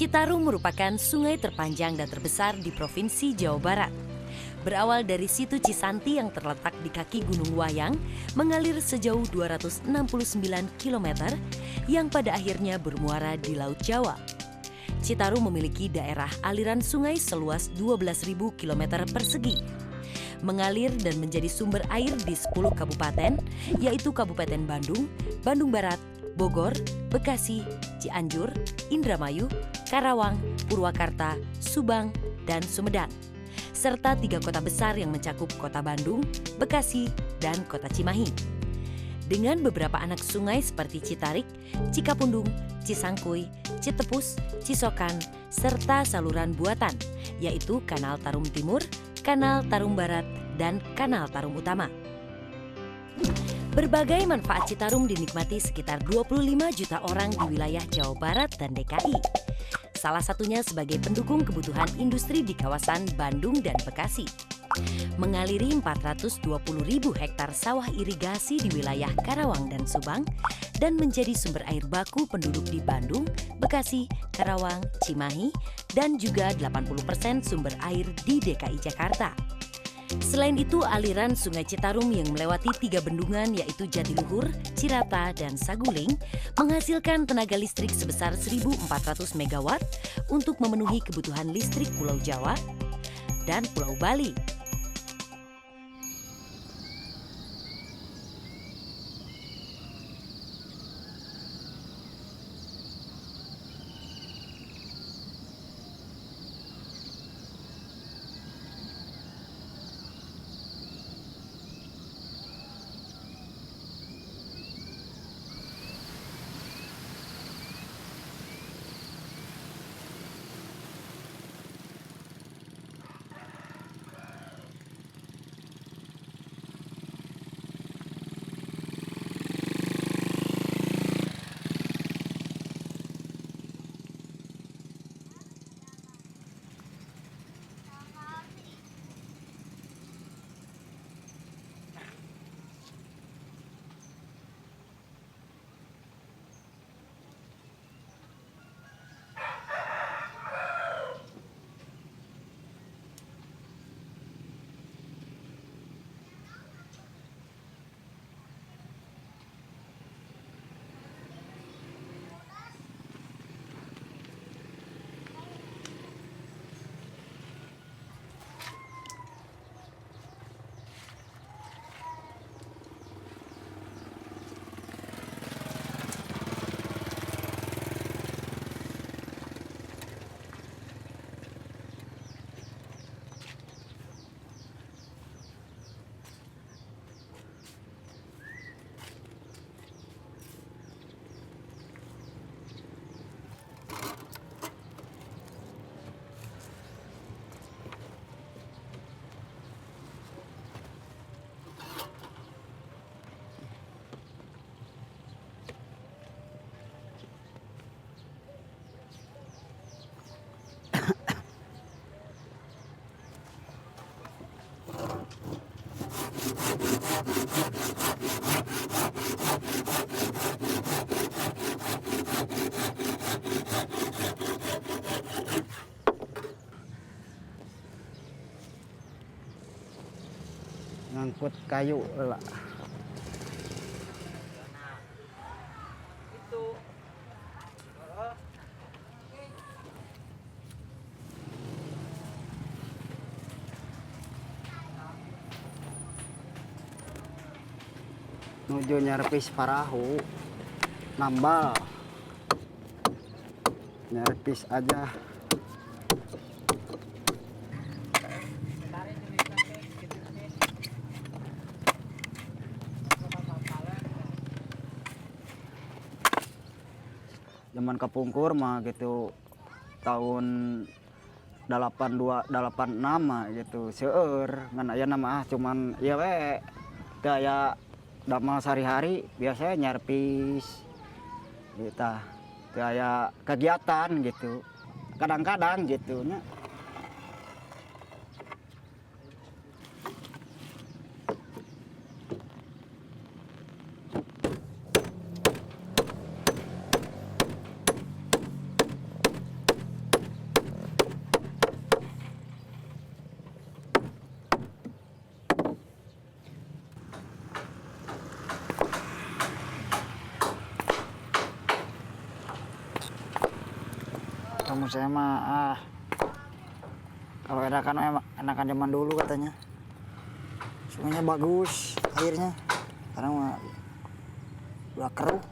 Citarum merupakan sungai terpanjang dan terbesar di Provinsi Jawa Barat. Berawal dari situ Cisanti yang terletak di kaki Gunung Wayang, mengalir sejauh 269 km yang pada akhirnya bermuara di Laut Jawa. Citarum memiliki daerah aliran sungai seluas 12.000 km persegi. Mengalir dan menjadi sumber air di 10 kabupaten, yaitu Kabupaten Bandung, Bandung Barat, Bogor, Bekasi, Cianjur, Indramayu, Karawang, Purwakarta, Subang, dan Sumedang. Serta 3 kota besar yang mencakup Kota Bandung, Bekasi, dan Kota Cimahi. Dengan beberapa anak sungai seperti Citarik, Cikapundung, Cisangkuy, Citepus, Cisokan, serta saluran buatan, yaitu Kanal Tarum Timur, Kanal Tarum Barat, dan Kanal Tarum Utama. Berbagai manfaat Citarum dinikmati sekitar 25 juta orang di wilayah Jawa Barat dan DKI. Salah satunya sebagai pendukung kebutuhan industri di kawasan Bandung dan Bekasi. Mengaliri 420.000 hektar sawah irigasi di wilayah Karawang dan Subang dan menjadi sumber air baku penduduk di Bandung, Bekasi, Karawang, Cimahi, dan juga 80% sumber air di DKI Jakarta. Selain itu, aliran Sungai Citarum yang melewati 3 bendungan yaitu Jatiluhur, Cirata, dan Saguling menghasilkan tenaga listrik sebesar 1.400 MW untuk memenuhi kebutuhan listrik Pulau Jawa dan Pulau Bali. Ngangkut kayu lah. Nuju nyerpis parahu, nambal, nyerpis aja. Zaman kapungkur mah gitu tahun 82 86 mah gitu seueur ngan aya nama cuman ieu we kayak damal sehari-hari biasanya nyarpis gitu. Kayak kegiatan gitu. Kadang-kadang gitu nya. Kamu saya mah kalau enakan zaman dulu katanya. Sungainya bagus airnya. Sekarang mah udah keruh.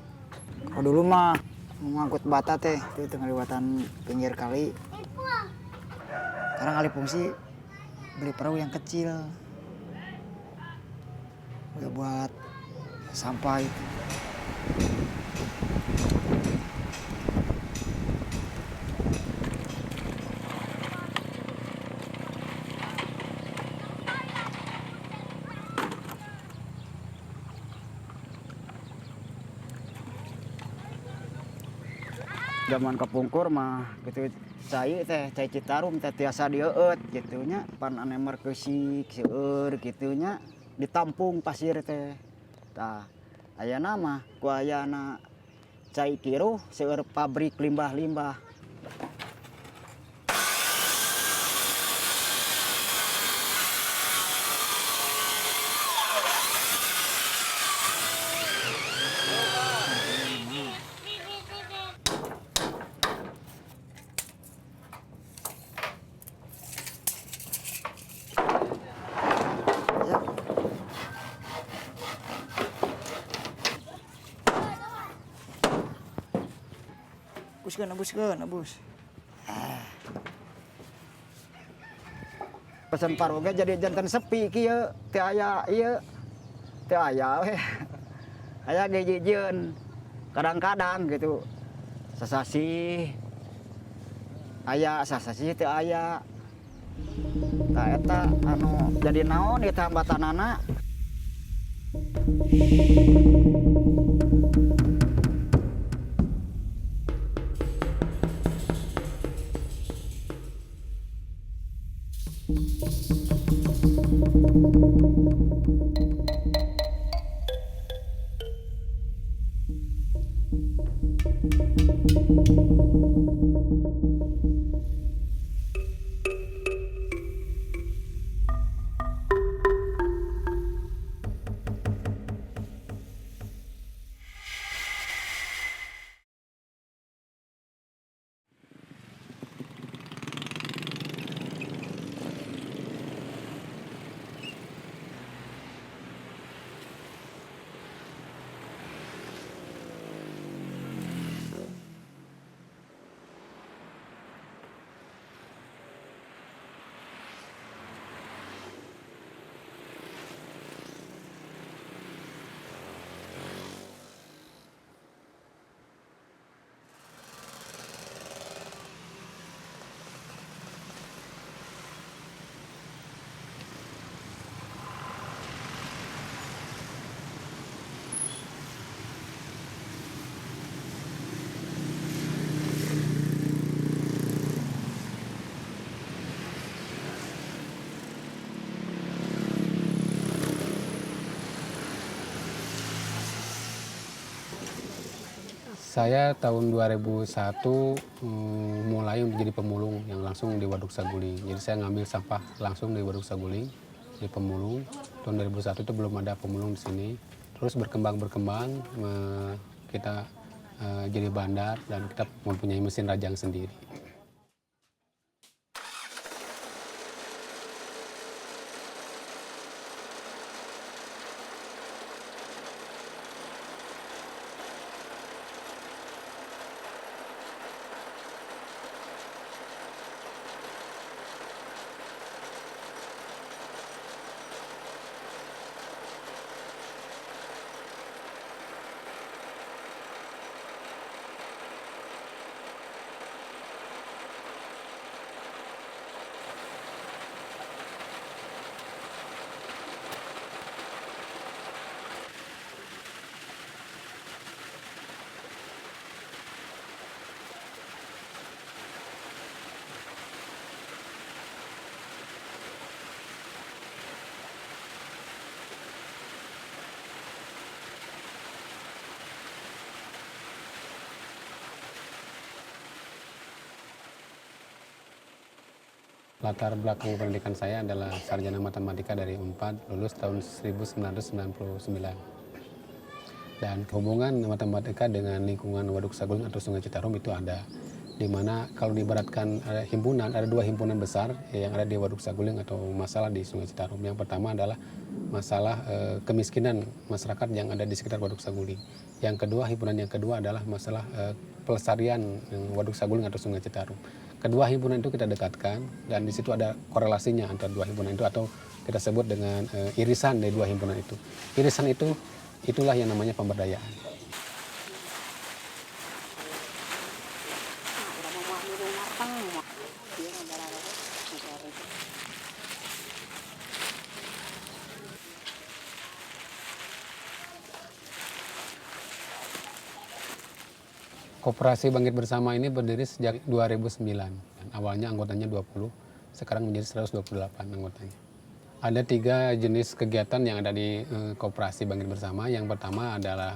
Kalau dulu mah mengangkut bata teh itu ngaliwatan pinggir kali. Sekarang alih fungsi beli perahu yang kecil. Udah buat sampah itu. Zaman kapungkur mah gitu cai Citarum teh tiasa dieut gitunya pan ane markeusik seueur gitunya ditampung pasir teh. Tah ayeuna mah ku ayana cai Kiruh seueur pabrik limbah-limbah. Nebus. Pesan paroge jadi jantan sepi kieu teu aya ieu. Teu aya we. Aya gejieun. Kadang-kadang gitu. Sasasi aya sasasi teu aya. Tah eta anu jadi naon ieu hambatanana. Saya tahun 2001 mulai untuk jadi pemulung yang langsung di Waduk Saguling. Jadi saya ngambil sampah langsung di Waduk Saguling, di pemulung. Tahun 2001 itu belum ada pemulung di sini. Terus berkembang, kita jadi bandar dan kita mempunyai mesin rajang sendiri. Latar belakang pendidikan saya adalah sarjana matematika dari Unpad, lulus tahun 1999. Dan hubungan matematika dengan lingkungan Waduk Saguling atau Sungai Citarum itu ada. Di mana kalau diibaratkan ada himpunan, ada dua himpunan besar yang ada di Waduk Saguling atau masalah di Sungai Citarum. Yang pertama adalah masalah kemiskinan masyarakat yang ada di sekitar Waduk Saguling. Yang kedua, himpunan yang kedua adalah masalah pelestarian Waduk Saguling atau Sungai Citarum. Kedua himpunan itu kita dekatkan dan di situ ada korelasinya antara dua himpunan itu atau kita sebut dengan irisan dari dua himpunan itu. Irisan itu itulah yang namanya pemberdayaan. Koperasi Bangkit Bersama ini berdiri sejak 2009. Awalnya anggotanya 20, sekarang menjadi 128 anggotanya. Ada 3 jenis kegiatan yang ada di Koperasi Bangkit Bersama. Yang pertama adalah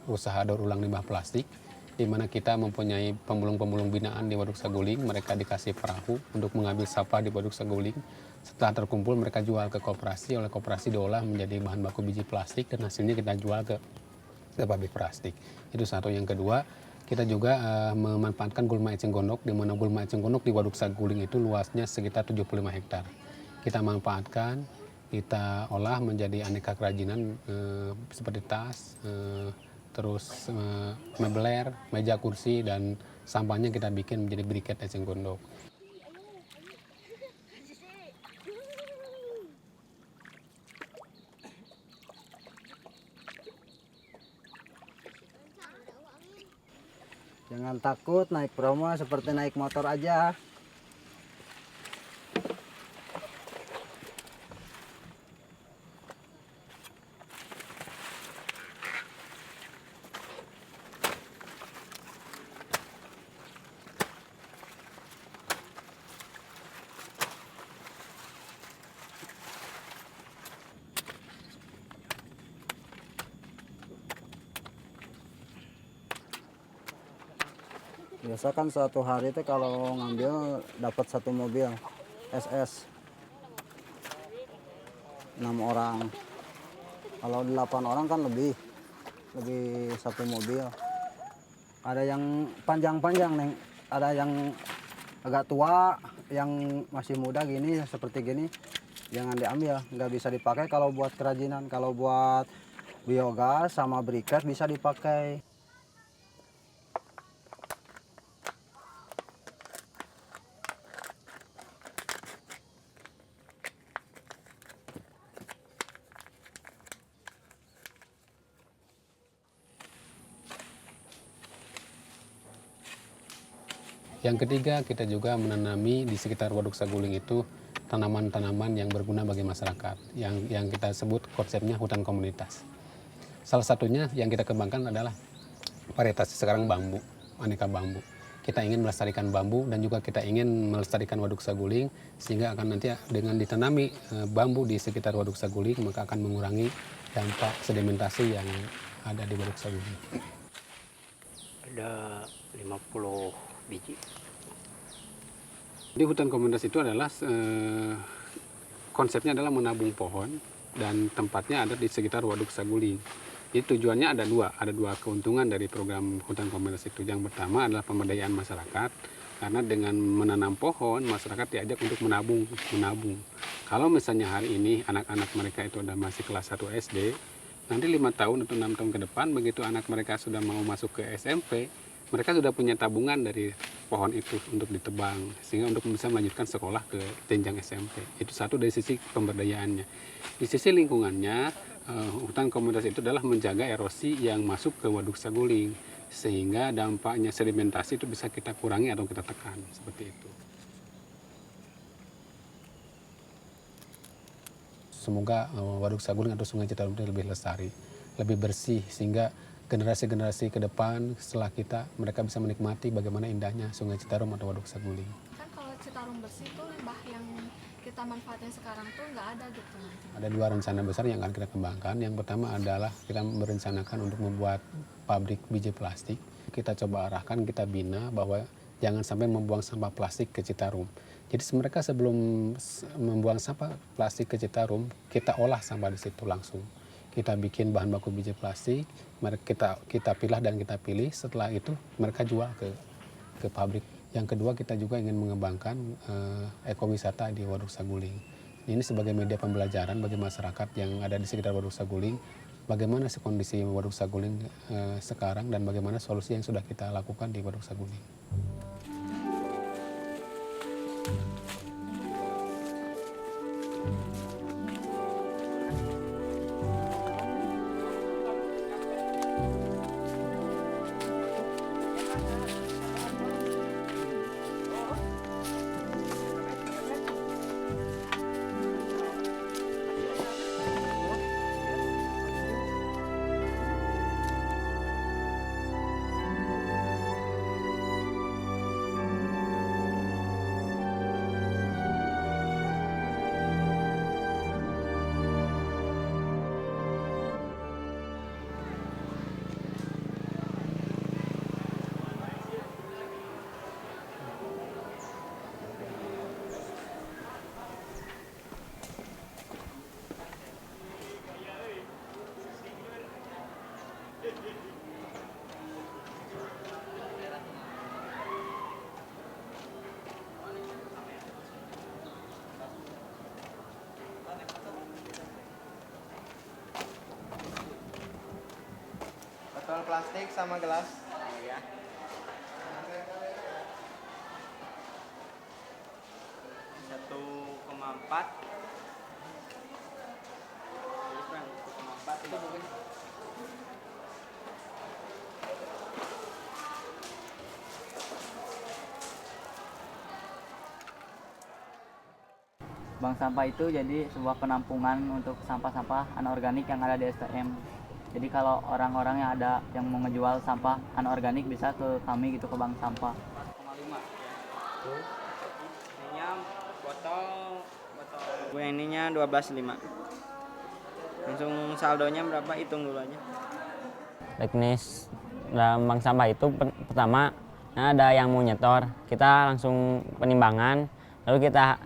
usaha daur ulang limbah plastik, di mana kita mempunyai pemulung-pemulung binaan di Waduk Saguling. Mereka dikasih perahu untuk mengambil sampah di Waduk Saguling. Setelah terkumpul mereka jual ke koperasi, oleh koperasi diolah menjadi bahan baku biji plastik dan hasilnya kita jual ke pabrik plastik. Itu satu. Yang kedua, kita juga memanfaatkan gulma eceng gondok, di mana gulma eceng gondok di Waduk Saguling itu luasnya sekitar 75 hektar. Kita manfaatkan, kita olah menjadi aneka kerajinan seperti tas, terus mebeler, meja kursi, dan sampahnya kita bikin menjadi briket eceng gondok. Jangan takut naik promo, seperti naik motor aja. Biasa kan satu hari itu kalau ngambil dapat 1 mobil SS 6 orang. Kalau 8 orang kan lebih 1 mobil. Ada yang panjang-panjang, Neng. Ada yang agak tua, yang masih muda gini, seperti gini. Jangan diambil, nggak bisa dipakai kalau buat kerajinan. Kalau buat biogas sama briket bisa dipakai. Yang ketiga, kita juga menanami di sekitar Waduk Saguling itu tanaman-tanaman yang berguna bagi masyarakat, yang kita sebut konsepnya hutan komunitas. Salah satunya yang kita kembangkan adalah varietas sekarang bambu, aneka bambu. Kita ingin melestarikan bambu dan juga kita ingin melestarikan Waduk Saguling, sehingga akan nanti dengan ditanami bambu di sekitar Waduk Saguling maka akan mengurangi dampak sedimentasi yang ada di Waduk Saguling. Ada 50 biji. Di hutan komunitas itu adalah konsepnya adalah menabung pohon dan tempatnya ada di sekitar Waduk Saguling. Jadi tujuannya ada dua keuntungan dari program hutan komunitas itu. Yang pertama adalah pemberdayaan masyarakat, karena dengan menanam pohon masyarakat diajak untuk menabung. Kalau misalnya hari ini anak-anak mereka itu udah masih kelas 1 SD, nanti 5 tahun atau 6 tahun ke depan begitu anak mereka sudah mau masuk ke SMP, mereka sudah punya tabungan dari pohon itu untuk ditebang, sehingga untuk bisa melanjutkan sekolah ke jenjang SMP. Itu satu dari sisi pemberdayaannya. Di sisi lingkungannya, hutan komunitas itu adalah menjaga erosi yang masuk ke Waduk Saguling, sehingga dampaknya sedimentasi itu bisa kita kurangi atau kita tekan, seperti itu. Semoga Waduk Saguling atau Sungai Citarum itu lebih lestari, lebih bersih, sehingga generasi-generasi ke depan setelah kita, mereka bisa menikmati bagaimana indahnya Sungai Citarum atau Waduk Saguling. Kan kalau Citarum bersih tuh limbah yang kita manfaatin sekarang tuh nggak ada gitu nanti. Ada 2 rencana besar yang akan kita kembangkan. Yang pertama adalah kita merencanakan untuk membuat pabrik biji plastik. Kita coba arahkan, kita bina bahwa jangan sampai membuang sampah plastik ke Citarum. Jadi mereka sebelum membuang sampah plastik ke Citarum, kita olah sampah di situ langsung. Kita bikin bahan baku biji plastik, kita pilah dan kita pilih. Setelah itu mereka jual ke pabrik. Yang kedua, kita juga ingin mengembangkan ekowisata di Waduk Saguling. Ini sebagai media pembelajaran bagi masyarakat yang ada di sekitar Waduk Saguling, bagaimana kondisi Waduk Saguling sekarang dan bagaimana solusi yang sudah kita lakukan di Waduk Saguling. Botol plastik sama gelas. Ya. 1,4. Jadi kurang 1,4 itu mungkin. Bank sampah itu jadi sebuah penampungan untuk sampah-sampah anorganik yang ada di STM. Jadi kalau orang-orang yang ada yang mau ngejual sampah anorganik bisa ke kami gitu, ke bank sampah. 4,5 ya. Ininya botol gue ininya 12,5. Langsung saldonya berapa, hitung dulu aja. Teknis dalam bank sampah itu pertama ada yang mau nyetor, kita langsung penimbangan, lalu kita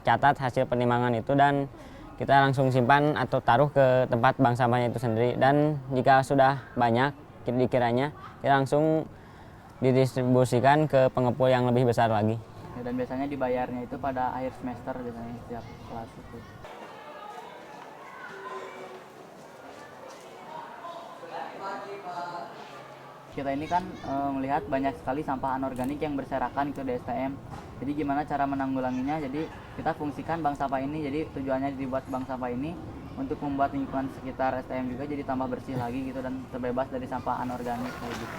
catat hasil penimbangan itu dan kita langsung simpan atau taruh ke tempat bank sampahnya itu sendiri. Dan jika sudah banyak dikiranya, kita langsung didistribusikan ke pengepul yang lebih besar lagi. Ya, dan biasanya dibayarnya itu pada akhir semester biasanya setiap kelas itu. Kita ini kan melihat banyak sekali sampah anorganik yang berserakan itu di STM. Jadi gimana cara menanggulanginya? Jadi kita fungsikan bank sampah ini. Jadi tujuannya dibuat bank sampah ini untuk membuat lingkungan sekitar STM juga jadi tambah bersih lagi gitu dan terbebas dari sampah anorganik kayak gitu.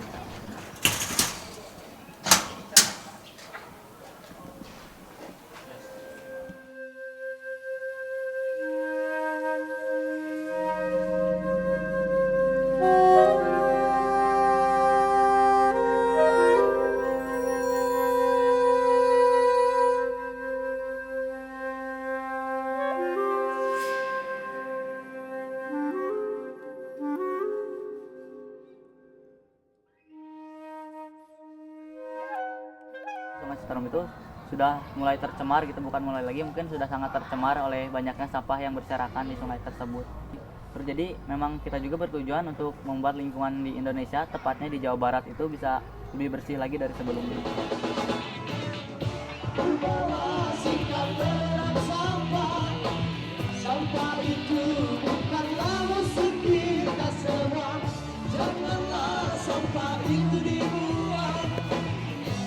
Sungai Citarum itu sudah mulai tercemar gitu, bukan mulai lagi, mungkin sudah sangat tercemar oleh banyaknya sampah yang berserakan di sungai tersebut. Terus jadi memang kita juga bertujuan untuk membuat lingkungan di Indonesia, tepatnya di Jawa Barat itu bisa lebih bersih lagi dari sebelumnya. Sampah itu bukanlah musuh kita semua. Janganlah sampah itu dibuang,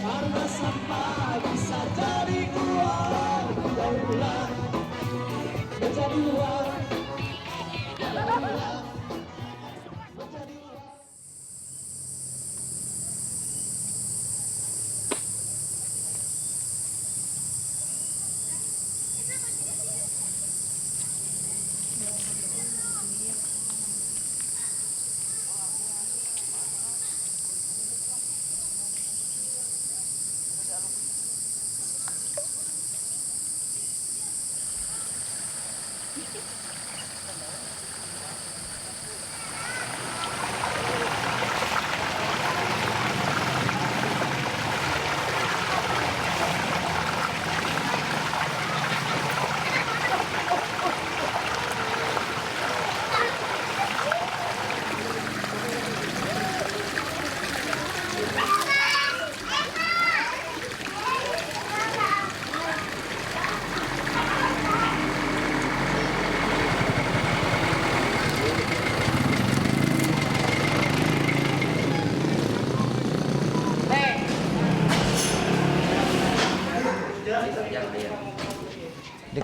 karena sampah bisa jadi uang. Daulah menjadi uang.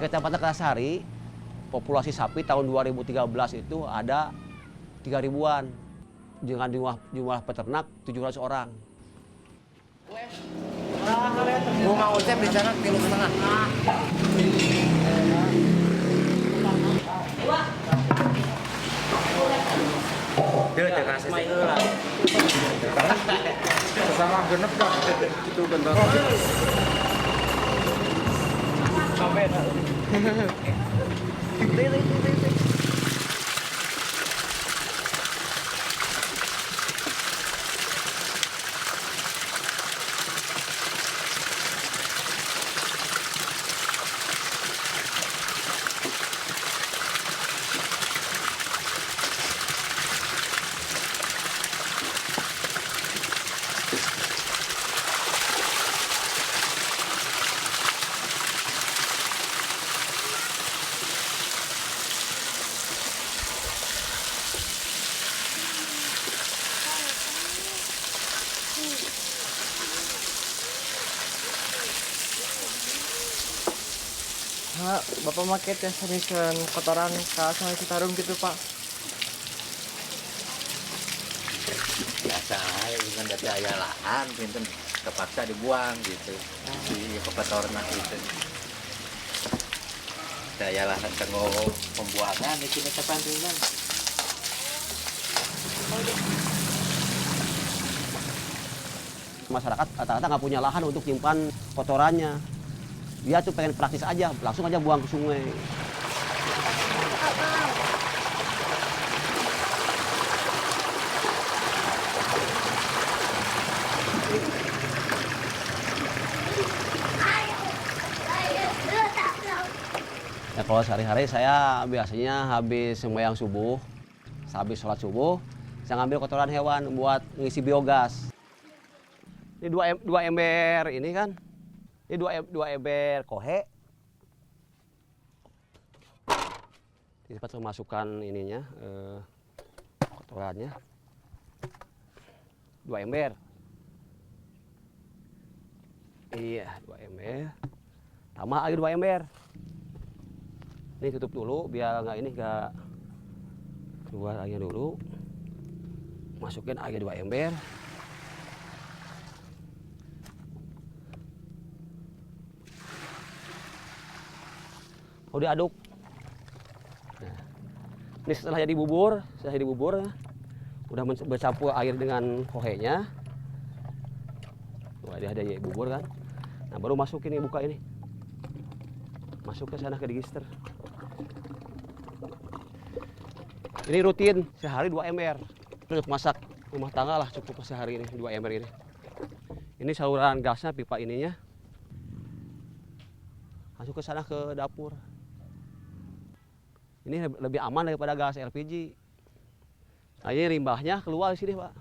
Kecamatan Kertasari, populasi sapi tahun 2013 itu ada 3 ribuan. Dengan jumlah peternak 700 orang. Rumah Ucep di sana 3,5. Dia kasih lah. Sama genep dah itu bentar. Sampai dah. Pak, Bapak maket ya sering kotoran ke Sungai Citarum gitu, Pak. Biasa, kan dari ayah lahan, pinten terpaksa dibuang gitu. Di peternak itu. Daya lahan tengok pembuangan di sini kepantingan. Masyarakat rata-rata nggak punya lahan untuk nyimpan kotorannya. Dia tuh pengen praktis aja, langsung aja buang ke sungai. Ya kalau sehari-hari saya biasanya habis sembahyang subuh, habis sholat subuh, saya ngambil kotoran hewan buat ngisi biogas. Ini dua ember ini kan. Ini dua ember kohe. Ini dapat memasukkan ininya, kotorannya. 2 ember. Iya, 2 ember. Tambah lagi 2 ember. Ini tutup dulu biar nggak keluar airnya dulu. Masukin air 2 ember. Udah aduk. Nah, ini setelah jadi bubur, udah bercampur air dengan kohenya. Wah, dia ada bubur kan. Nah, baru masukin ini, buka ini. Masuk ke sana ke digister. Ini rutin, sehari 2 ember. Untuk masak rumah tangga lah cukup sehari ini, 2 ember ini. Ini saluran gasnya, pipa ininya. Masuk ke sana ke dapur. Ini lebih aman daripada gas LPG. Nah, ini limbahnya keluar di sini, Pak.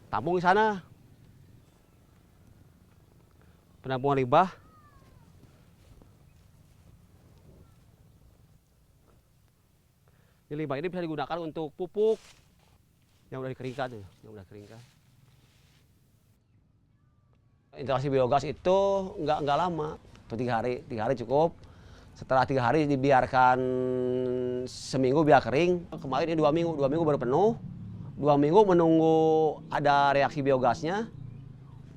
Tampung di sana. Penampungan limbah. Ini limbah ini bisa digunakan untuk pupuk yang udah dikeringkan, Instalasi biogas itu nggak lama. 3 hari cukup. Setelah 3 hari dibiarkan seminggu biar kering. Kemarin ini 2 minggu baru penuh. 2 minggu menunggu ada reaksi biogasnya.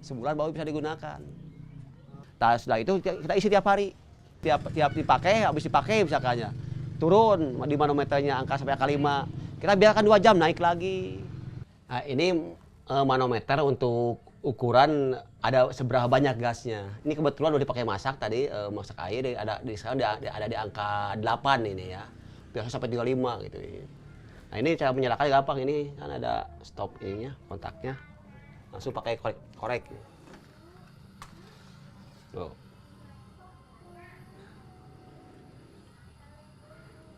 Sebulan baru bisa digunakan. Nah, setelah itu kita isi tiap hari. Tiap dipakai, habis dipakai misalkannya. Turun di manometernya angka sampai angka 5. Kita biarkan 2 jam naik lagi. Nah, ini manometer untuk ukuran ada seberapa banyak gasnya. Ini kebetulan udah dipakai masak tadi, masak air sekarang ada di angka 8 ini ya. Biasa sampai 35 gitu. Nah, ini cara menyalakan gampang, ini kan ada stop ininya, kontaknya. Langsung pakai korek. Tuh.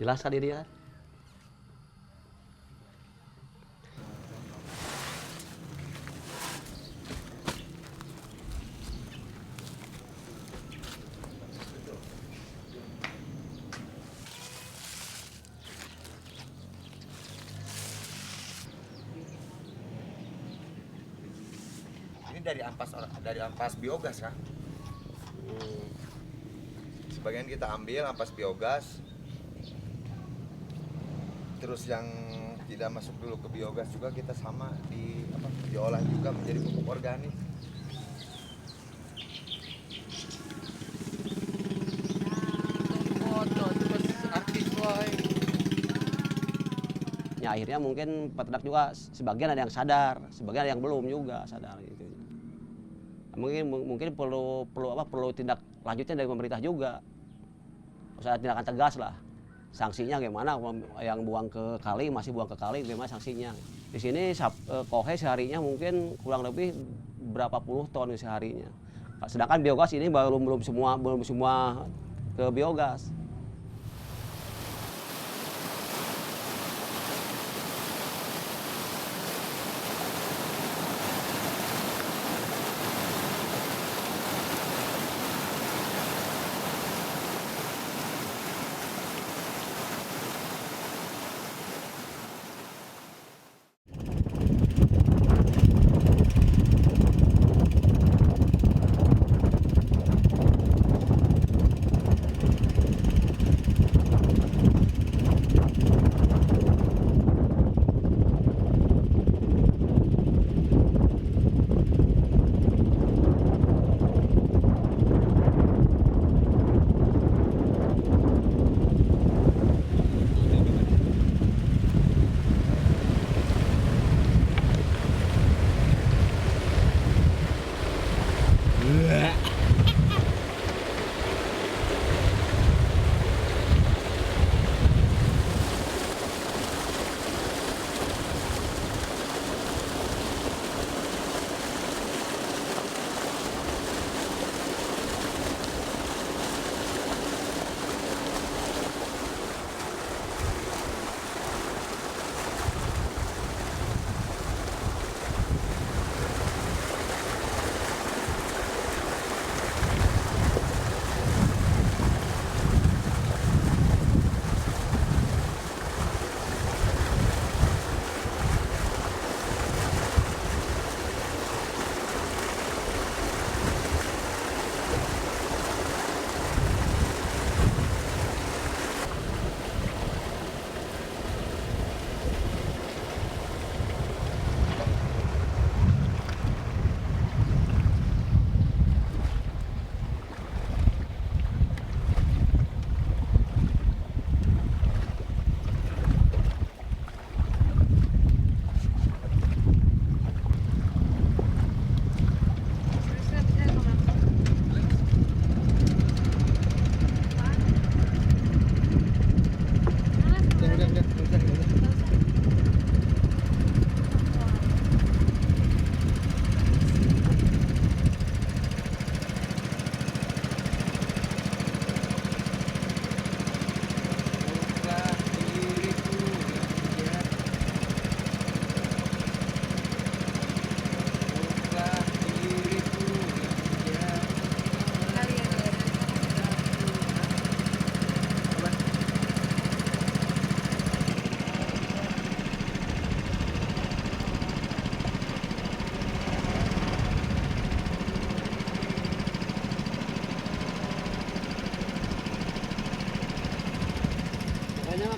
Jelas kan ini ya? dari ampas biogas kan. Sebagian kita ambil ampas biogas, terus yang tidak masuk dulu ke biogas juga kita sama diolah juga menjadi pupuk organik. Ya akhirnya mungkin peternak juga sebagian ada yang sadar, sebagian ada yang belum juga sadar gitu. Mungkin perlu tindak lanjutnya dari pemerintah juga. Usah tindakan tegas lah. Sanksinya gimana, yang buang ke kali masih buang ke kali, gimana sanksinya. Di sini kohe seharinya mungkin kurang lebih berapa puluh ton seharinya. Sedangkan biogas ini belum semua ke biogas.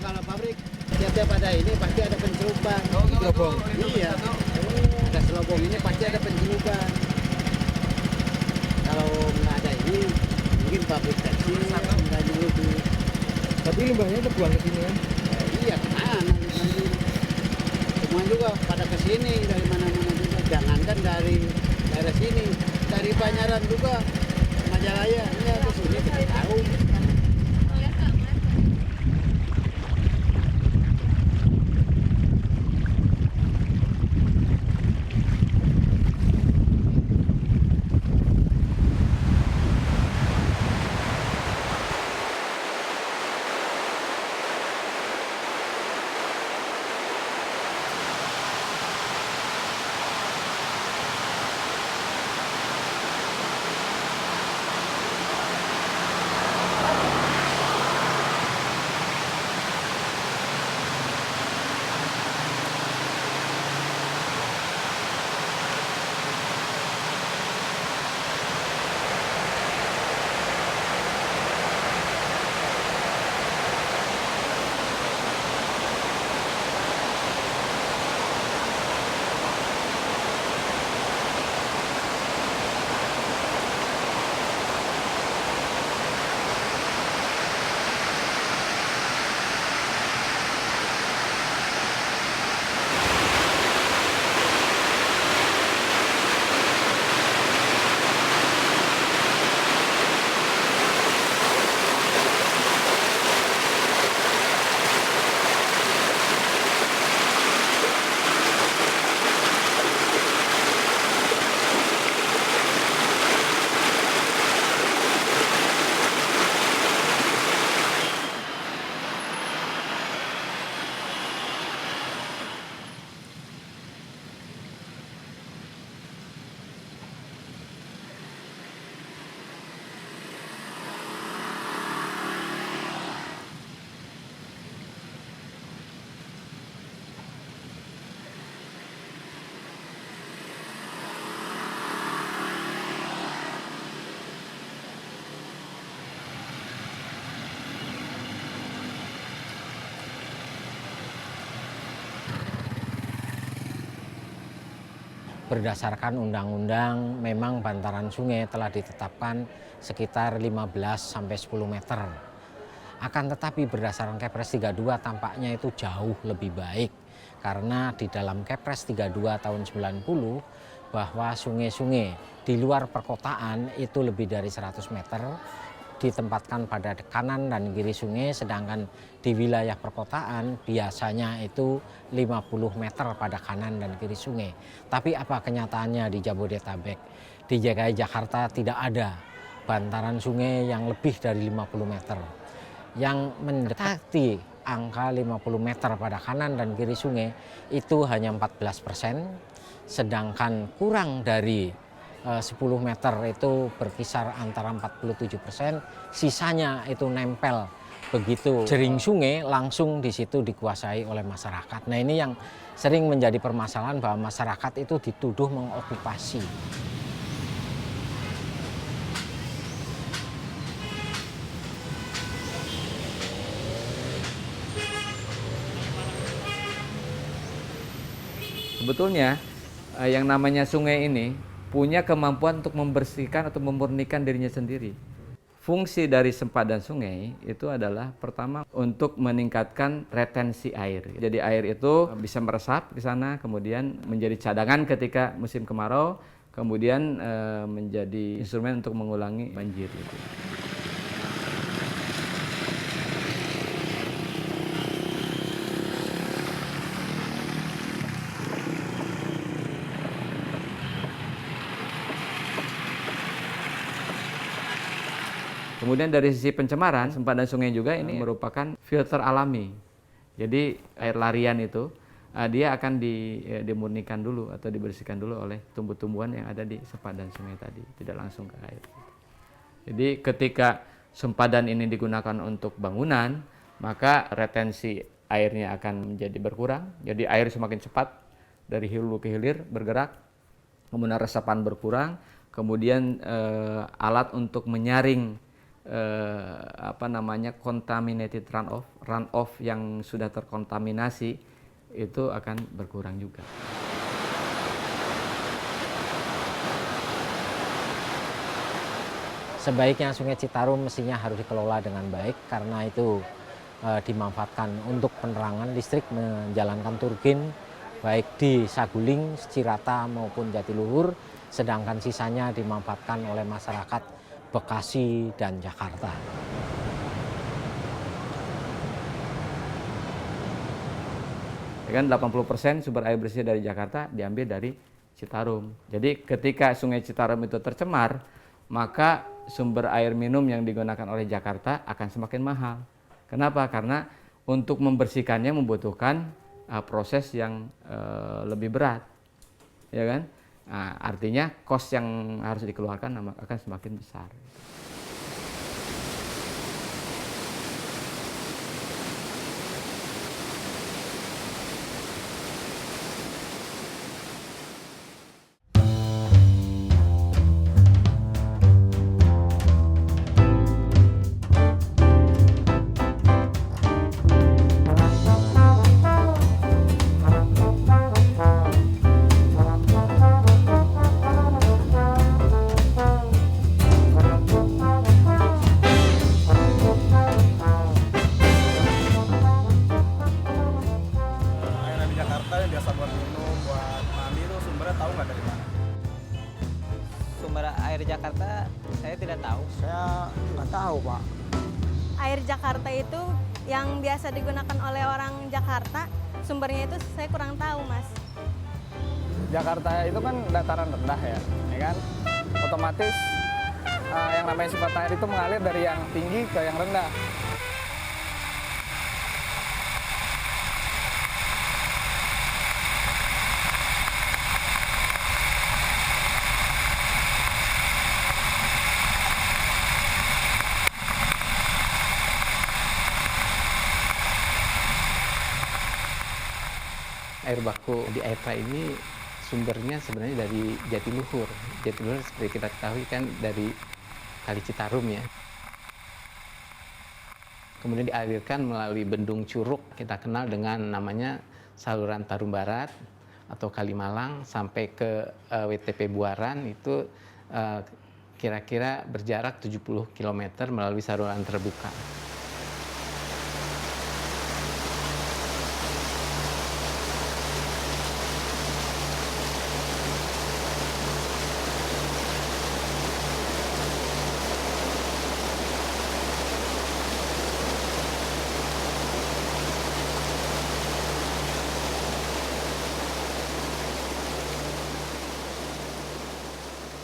Kalau pabrik tiap-tiap ada ini pasti ada pencelupan. Selobong. Iya. Ada selobong ini pasti ada pencelupan. Kalau nggak ada ini, mungkin pabrik kecil nggak nyelupin. Tapi limbahnya terbuang ke sini kan? Iya, kemana limbah ini? Semua juga pada ke sini dari mana-mana juga. Jangankan dari daerah sini, dari Banyaran juga, Majalaya, ya ke sini kita tahu. Berdasarkan undang-undang memang bantaran sungai telah ditetapkan sekitar 15-10 meter. Akan tetapi berdasarkan Kepres 32 tampaknya itu jauh lebih baik. Karena di dalam Kepres 32 tahun 90 bahwa sungai-sungai di luar perkotaan itu lebih dari 100 meter ditempatkan pada kanan dan kiri sungai, sedangkan di wilayah perkotaan biasanya itu 50 meter pada kanan dan kiri sungai. Tapi apa kenyataannya di Jabodetabek? Di DKI Jakarta tidak ada bantaran sungai yang lebih dari 50 meter. Yang mendekati angka 50 meter pada kanan dan kiri sungai itu hanya 14%, sedangkan kurang dari 10 meter itu berkisar antara 47%, sisanya itu nempel. Begitu jering sungai langsung di situ dikuasai oleh masyarakat. Nah ini yang sering menjadi permasalahan bahwa masyarakat itu dituduh mengokupasi. Sebetulnya yang namanya sungai ini punya kemampuan untuk membersihkan atau memurnikan dirinya sendiri. Fungsi dari sempadan sungai itu adalah pertama untuk meningkatkan retensi air. Jadi air itu bisa meresap di sana, kemudian menjadi cadangan ketika musim kemarau, kemudian menjadi instrumen untuk mengulangi banjir. Gitu. Kemudian dari sisi pencemaran, sempadan sungai juga ini merupakan filter alami. Jadi air larian itu dia akan dimurnikan dulu atau dibersihkan dulu oleh tumbuh-tumbuhan yang ada di sempadan sungai tadi, tidak langsung ke air. Jadi ketika sempadan ini digunakan untuk bangunan, maka retensi airnya akan menjadi berkurang. Jadi air semakin cepat dari hulu ke hilir bergerak, kemudian resapan berkurang, kemudian alat untuk menyaring contaminated runoff yang sudah terkontaminasi itu akan berkurang juga. Sebaiknya Sungai Citarum mestinya harus dikelola dengan baik karena itu dimanfaatkan untuk penerangan listrik, menjalankan turbin baik di Saguling, Cirata maupun Jatiluhur, sedangkan sisanya dimanfaatkan oleh masyarakat Bekasi dan Jakarta. Ya kan 80% sumber air bersih dari Jakarta diambil dari Citarum. Jadi ketika Sungai Citarum itu tercemar, maka sumber air minum yang digunakan oleh Jakarta akan semakin mahal. Kenapa? Karena untuk membersihkannya membutuhkan proses yang lebih berat, ya kan? Nah, artinya kos yang harus dikeluarkan akan semakin besar. Jakarta saya tidak tahu. Saya nggak tahu, Pak. Air Jakarta itu yang biasa digunakan oleh orang Jakarta, sumbernya itu saya kurang tahu, Mas. Jakarta itu kan dataran rendah ya kan? Otomatis yang namanya sifat air itu mengalir dari yang tinggi ke yang rendah. Air baku di Airtra ini sumbernya sebenarnya dari Jatiluhur. Jatiluhur seperti kita ketahui kan dari Kali Citarum ya. Kemudian dialirkan melalui Bendung Curug, kita kenal dengan namanya saluran Tarum Barat, atau Kalimalang sampai ke WTP Buaran itu kira-kira berjarak 70 km melalui saluran terbuka.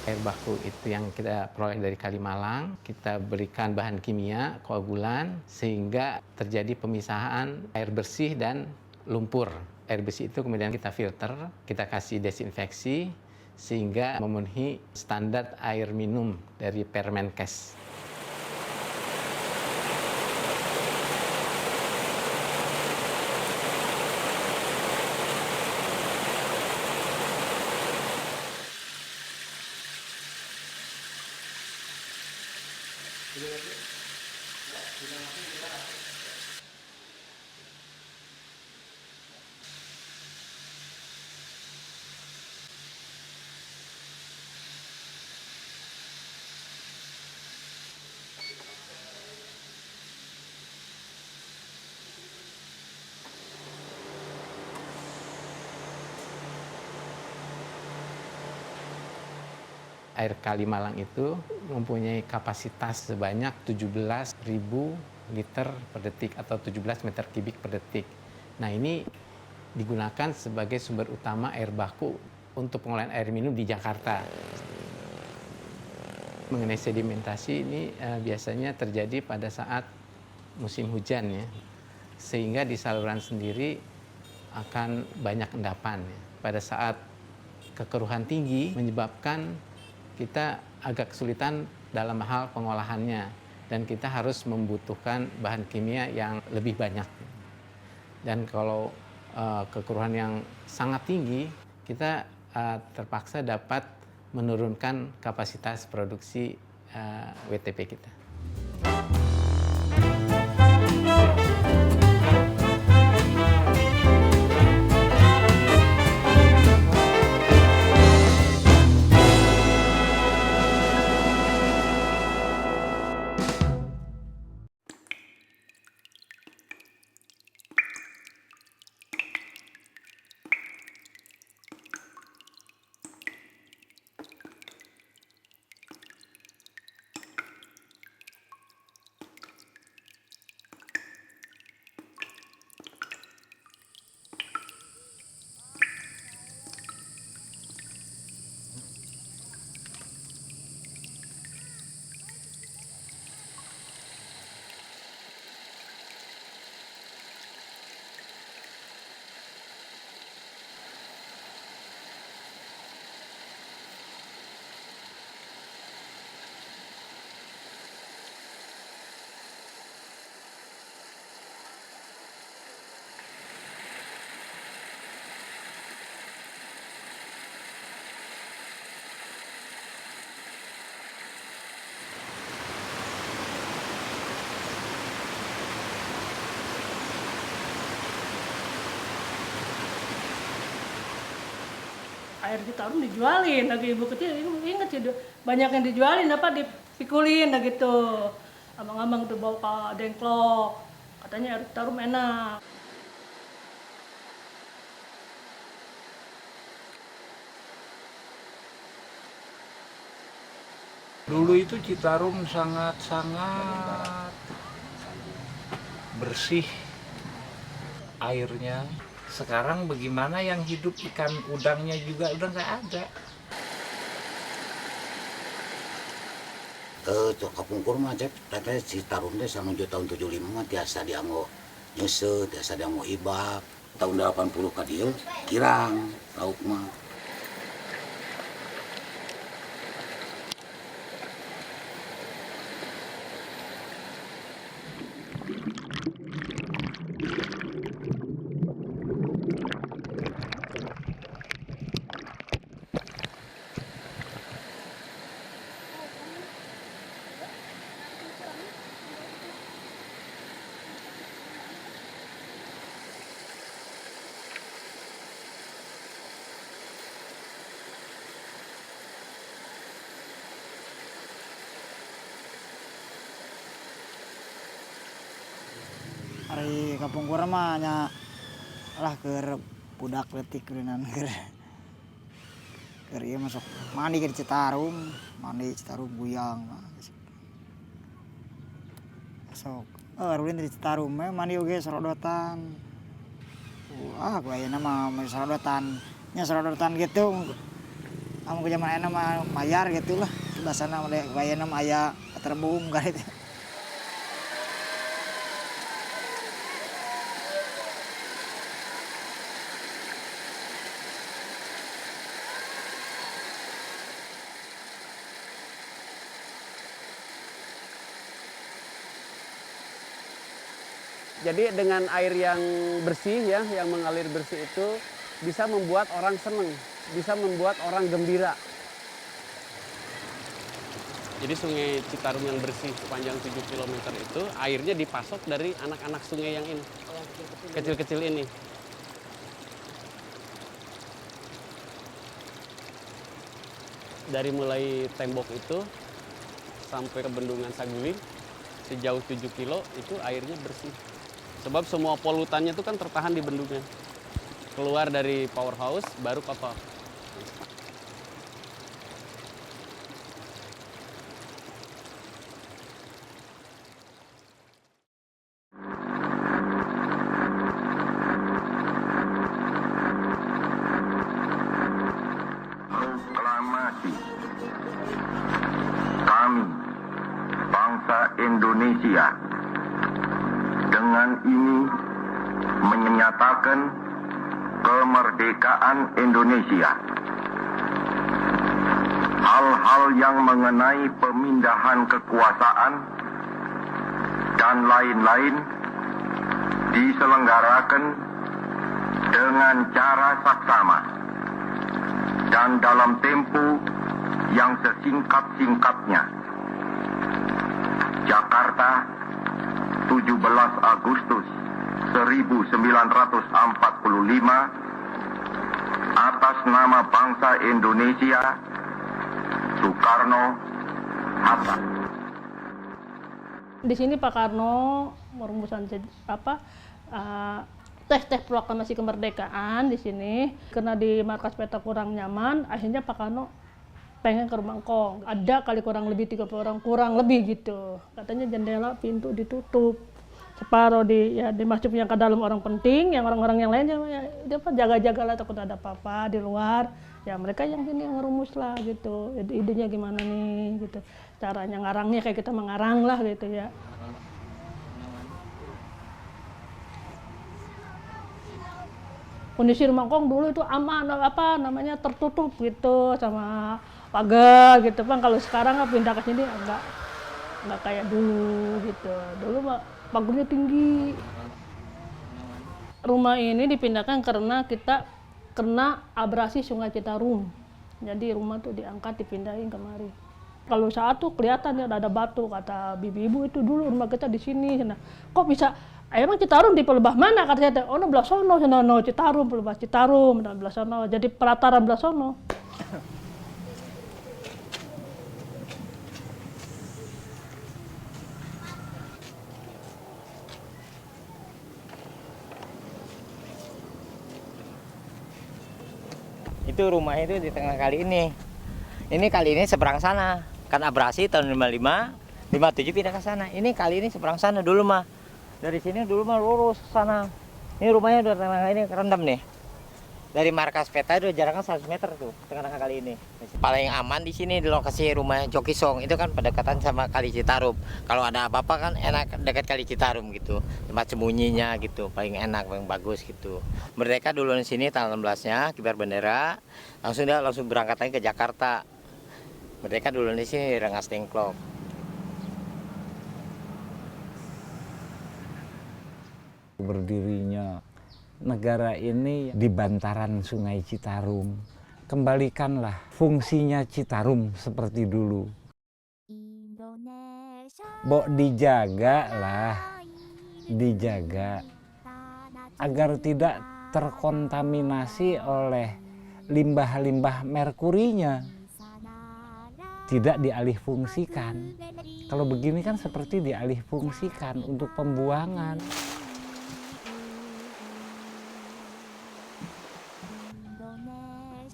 Air baku itu yang kita peroleh dari Kalimalang, kita berikan bahan kimia, koagulan, sehingga terjadi pemisahan air bersih dan lumpur. Air bersih itu kemudian kita filter, kita kasih desinfeksi, sehingga memenuhi standar air minum dari Permenkes. Air Kalimalang itu mempunyai kapasitas sebanyak 17.000 liter per detik atau 17 meter kubik per detik. Nah, ini digunakan sebagai sumber utama air baku untuk pengolahan air minum di Jakarta. Mengenai sedimentasi ini biasanya terjadi pada saat musim hujan ya. Sehingga di saluran sendiri akan banyak endapan ya. Pada saat kekeruhan tinggi menyebabkan kita agak kesulitan dalam hal pengolahannya dan kita harus membutuhkan bahan kimia yang lebih banyak. Dan kalau kekeruhan yang sangat tinggi, kita terpaksa dapat menurunkan kapasitas produksi WTP kita. Air Citarum dijualin lagi ibu kecil inget sih banyak yang dijualin apa dipikulin gitu abang-abang tuh bawa ke dengklok katanya air Citarum enak. Dulu itu Citarum sangat-sangat bersih airnya. Sekarang bagaimana yang hidup ikan udangnya juga udah nggak ada. Kapungkur mah cek, katanya Citarum teh sama tahun 75 mah tiasa dianggo nyese, tiasa dianggo ibak. Tahun 80 ka dieu kirang lauk mah. Hari kampung kurang mah nya lah ke budak letik geunan keur ieu masuk mandi ke Citarum, Buyang. Sok ulin di Citarum mandi oge sorodotan. Gayana mah sorodotan. Nya sorodotan gitu. Amun ke zaman ayeuna mah mayar gitu lah. Basana gayana mah aya terbum karet. Jadi dengan air yang bersih ya, yang mengalir bersih itu bisa membuat orang senang, bisa membuat orang gembira. Jadi sungai Citarum yang bersih sepanjang 7 km itu airnya dipasok dari anak-anak sungai yang ini, kecil-kecil ini. Dari mulai tembok itu sampai ke bendungan Saguling sejauh 7 kilo itu airnya bersih. Sebab semua polutannya itu kan tertahan di bendungan. Keluar dari powerhouse baru kotor. Proklamasi kami bangsa Indonesia dengan ini menyatakan kemerdekaan Indonesia. Hal-hal yang mengenai pemindahan kekuasaan dan lain-lain diselenggarakan dengan cara saksama dan dalam tempo yang sesingkat-singkatnya. Jakarta, 17 Agustus 1945, atas nama bangsa Indonesia, Soekarno-Hatta. Di sini Pak Karno merumuskan tes proklamasi kemerdekaan di sini. Karena di markas peta kurang nyaman, akhirnya Pak Karno pengen ke rumah engkong. Ada kali kurang lebih 30 orang, kurang lebih gitu. Katanya jendela, pintu ditutup. Separuh dimasuknya ke dalam orang penting, yang orang-orang yang lain jaga-jaga lah takut ada apa-apa di luar. Ya mereka yang sini yang ngerumus lah gitu. Idenya gimana nih gitu. Caranya ngarangnya kayak kita mengarang lah gitu ya. Kondisi rumah engkong dulu itu aman, tertutup gitu sama pagar gitu Bang. Kalau sekarang pindah ke sini enggak kayak dulu gitu. Dulu pagarnya tinggi. Rumah ini dipindahkan karena kita kena abrasi Sungai Citarum. Jadi rumah tuh diangkat dipindahin kemari. Kalau saat tuh kelihatan ya ada batu, kata bibi-ibu itu dulu rumah kita di sini. Nah, kok bisa emang Citarum di pelebah mana katanya? Oh, belah sono, Citarum, pelebah Citarum, belah sono. Jadi pelataran belah sono. Itu rumah itu di tengah kali ini. Ini kali ini seberang sana. Kan abrasi tahun 55, 57 pindah ke sana. Ini kali ini seberang sana dulu mah. Dari sini dulu mah lurus sana. Ini rumahnya udah tengah ini kerendam nih. Dari markas peta itu jaraknya 100 meter tuh tengah-tengah kali ini. Paling aman di sini di lokasi rumah Jokisong itu kan pendekatan sama Kali Citarum. Kalau ada apa-apa kan enak dekat Kali Citarum gitu. Tempat sembunyinya gitu, paling enak, paling bagus gitu. Merdeka dulu di sini tanggal 16-nya kibar bendera, langsung berangkat lagi ke Jakarta. Merdeka dulu di sini Rengas Dengklok. Berdirinya negara ini di bantaran Sungai Citarum. Kembalikanlah fungsinya Citarum seperti dulu. Dijaga agar tidak terkontaminasi oleh limbah-limbah merkurinya. Tidak dialihfungsikan. Kalau begini kan seperti dialihfungsikan untuk pembuangan.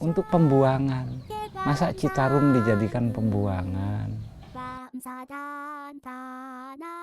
untuk pembuangan. Masa Citarum dijadikan pembuangan? bangsa dan tanah